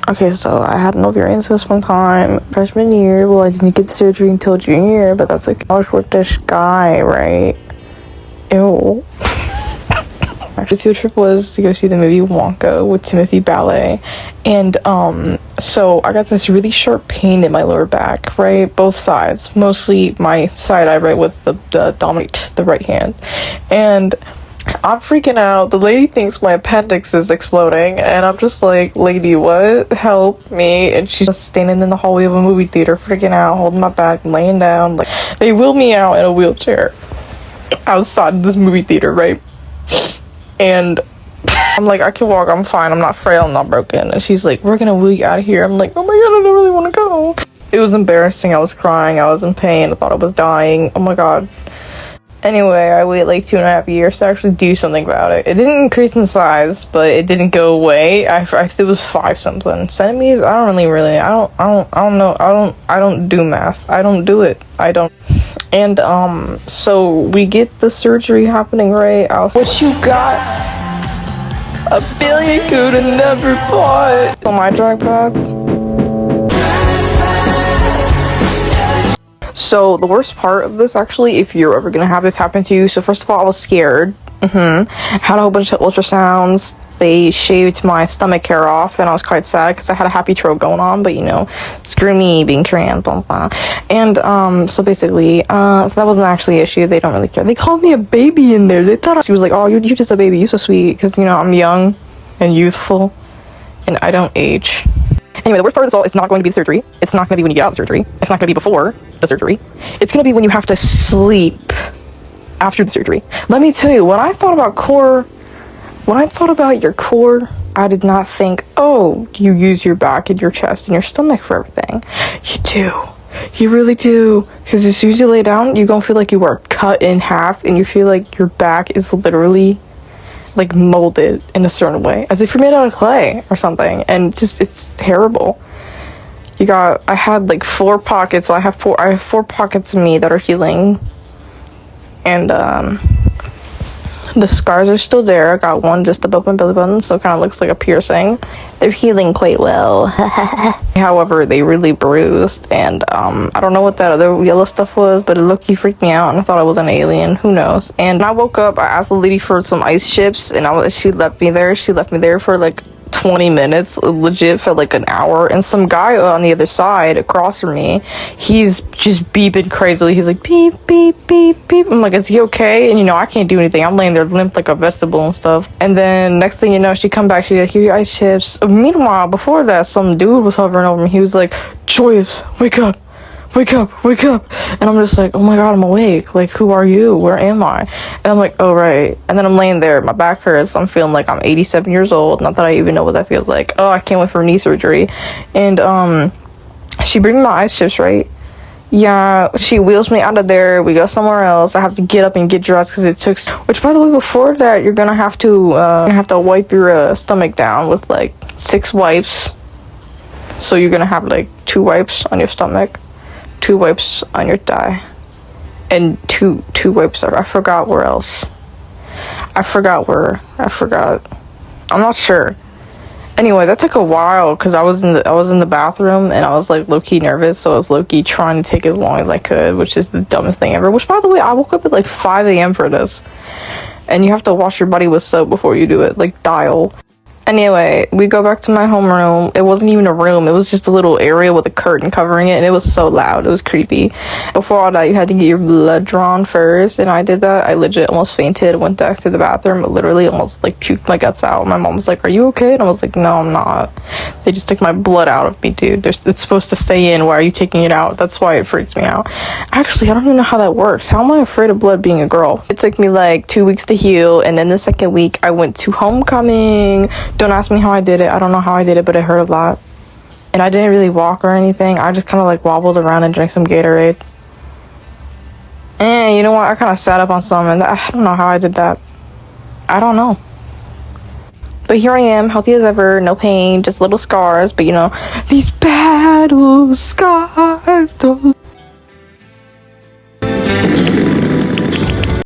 Okay, so I had an ovarian cyst one time, freshman year. Well, I didn't get the surgery until junior year, but that's okay. I was with this guy, right? Ew. The field trip was to go see the movie Wonka with Timothy Ballet, and so I got this really sharp pain in my lower back, right, both sides, mostly my side I write with the dominate the right hand, and I'm freaking out. The lady thinks my appendix is exploding, and I'm just like, lady, what? Help me. And she's just standing in the hallway of a movie theater, freaking out, holding my back, laying down. Like, they wheeled me out in a wheelchair outside this movie theater, right? And I'm like, I can walk, I'm fine, I'm not frail, I'm not broken. And she's like, we're gonna wheel you out of here. I'm like, oh my god, I don't really want to go. It was embarrassing. I was crying, I was in pain, I thought I was dying. Oh my god. Anyway, I waited like 2.5 years to actually do something about it. It didn't increase in size, but it didn't go away. It was 5 something centimeters. I don't know. I don't do math. I don't do it. I don't. And so we get the surgery happening, right? What you got? A billion could have never bought. On my drag path. So the worst part of this, actually, if you're ever gonna have this happen to you, so first of all, I was scared. Had a whole bunch of ultrasounds. They shaved my stomach hair off, and I was quite sad because I had a happy trope going on, but you know, screw me being trans, blah blah. And so basically, so that wasn't actually an issue. They don't really care. They called me a baby in there. They thought she was like, oh, you're just a baby, you're so sweet, because you know I'm young and youthful, and I don't age. Anyway, the worst part of this all is not going to be the surgery. It's not going to be when you get out of the surgery. It's not going to be before the surgery. It's going to be when you have to sleep after the surgery. Let me tell you, when I thought about your core, I did not think, oh, you use your back and your chest and your stomach for everything. You do. You really do. Because as soon as you lay down, you're going to feel like you are cut in half, and you feel like your back is literally like molded in a certain way, as if you're made out of clay or something, and just it's terrible. I had like 4 pockets. So I have 4 pockets of me that are healing, and the scars are still there. I got one just above my belly button, so it kind of looks like a piercing. They're healing quite well. However, they really bruised, and I don't know what that other yellow stuff was, but it looked freaked me out, and I thought I was an alien. Who knows? And when I woke up, I asked the lady for some ice chips, and she left me there. She left me there for like 20 minutes, legit felt like an hour, and some guy on the other side across from me, he's just beeping crazily. He's like, beep beep beep beep. I'm like, is he okay? And you know, I can't do anything. I'm laying there limp like a vegetable and stuff. And then next thing you know, she come back, she's like, here are your ice chips. Meanwhile, before that, some dude was hovering over me. He was like, Joyous, wake up, wake up, wake up. And I'm just like, oh my god, I'm awake. Like, who are you? Where am I? And I'm like, oh right. And then I'm laying there, my back hurts, I'm feeling like I'm 87 years old. Not that I even know what that feels like. Oh, I can't wait for knee surgery. And she brings me my ice chips, right? Yeah, she wheels me out of there. We go somewhere else. I have to get up and get dressed because it took, which by the way, before that, you're gonna have to wipe your stomach down with like 6 wipes. So you're gonna have like 2 wipes on your stomach, 2 wipes on your thigh, and two wipes. I forgot where else. I forgot. I'm not sure. Anyway, that took a while because I was in the bathroom, and I was like low-key nervous, so I was low-key trying to take as long as I could, which is the dumbest thing ever. Which, by the way, I woke up at like 5 a.m. for this, and you have to wash your body with soap before you do it, like Dial. Anyway, we go back to my homeroom. It wasn't even a room. It was just a little area with a curtain covering it, and it was so loud. It was creepy. Before all that, you had to get your blood drawn first, and I did that. I legit almost fainted, went back to the bathroom, but literally almost like puked my guts out. My mom was like, are you okay? And I was like, no, I'm not. They just took my blood out of me, dude. It's supposed to stay in. Why are you taking it out? That's why it freaks me out. Actually, I don't even know how that works. How am I afraid of blood being a girl? It took me like 2 weeks to heal, and then the second week, I went to homecoming. Don't ask me how I did it. I don't know how I did it, but it hurt a lot. And I didn't really walk or anything. I just kind of like wobbled around and drank some Gatorade. And you know what? I kind of sat up on some, and I don't know how I did that. I don't know. But here I am, healthy as ever, no pain, just little scars. But you know, these battle scars don't